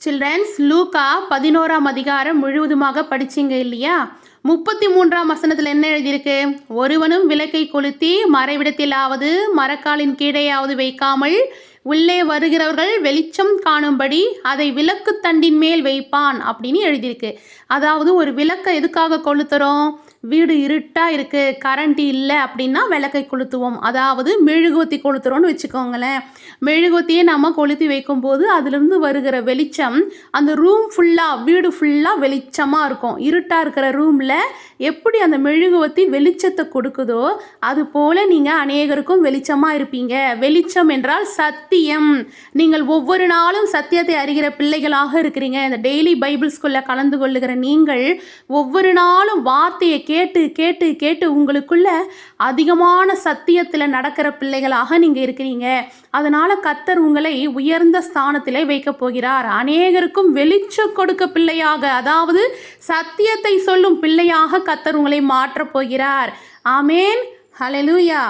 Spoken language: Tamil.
சில்ட்ரன்ஸ், லூக்கா 11ஆம் அதிகாரம் முழுவதுமாக படிச்சிங்க இல்லையா? 33ஆம் வசனத்தில் என்ன எழுதியிருக்கு? ஒருவனும் விளக்கை கொளுத்தி மறைவிடத்திலாவது மரக்காலின் கீழேயாவது வைக்காமல் உள்ளே வருகிறவர்கள் வெளிச்சம் காணும்படி அதை விளக்கு தண்டின் மேல் வைப்பான் அப்படின்னு எழுதியிருக்கு. அதாவது ஒரு விளக்கை எதுக்காக கொளுத்துறோம்? வீடு இருட்டாக இருக்குது, கரண்ட் இல்லை அப்படின்னா விளக்கை கொளுத்துவோம். அதாவது மெழுகுவத்தி கொளுத்துறோன்னு வச்சுக்கோங்களேன். மெழுகுவத்தியை நம்ம கொளுத்தி வைக்கும்போது அதிலிருந்து வருகிற வெளிச்சம் அந்த ரூம் ஃபுல்லாக, வீடு ஃபுல்லாக வெளிச்சமாக இருக்கும். இருட்டாக இருக்கிற ரூமில் எப்படி அந்த மெழுகுவத்தி வெளிச்சத்தை கொடுக்குதோ அது போல் நீங்கள் அநேகருக்கும் வெளிச்சமாக இருப்பீங்க. வெளிச்சம் என்றால் சத்தியம். நீங்கள் ஒவ்வொரு நாளும் சத்தியத்தை அறிகிற பிள்ளைகளாக இருக்கிறீங்க. இந்த டெய்லி பைபிள் ஸ்கூலில் கலந்து கொள்ளுகிற நீங்கள் ஒவ்வொரு நாளும் வார்த்தையை கேட்டு கேட்டு கேட்டு உங்களுக்குள்ள அதிகமான சத்தியத்தில் நடக்கிற பிள்ளைகளாக நீங்கள் இருக்கிறீங்க. அதனால் கர்த்தர் உங்களை உயர்ந்த ஸ்தானத்திலே வைக்கப் போகிறார். அநேகருக்கும் வெளிச்சம் கொடுக்க பிள்ளையாக, அதாவது சத்தியத்தை சொல்லும் பிள்ளையாக கர்த்தர் உங்களை மாற்றப் போகிறார். ஆமேன். ஹல்லேலூயா.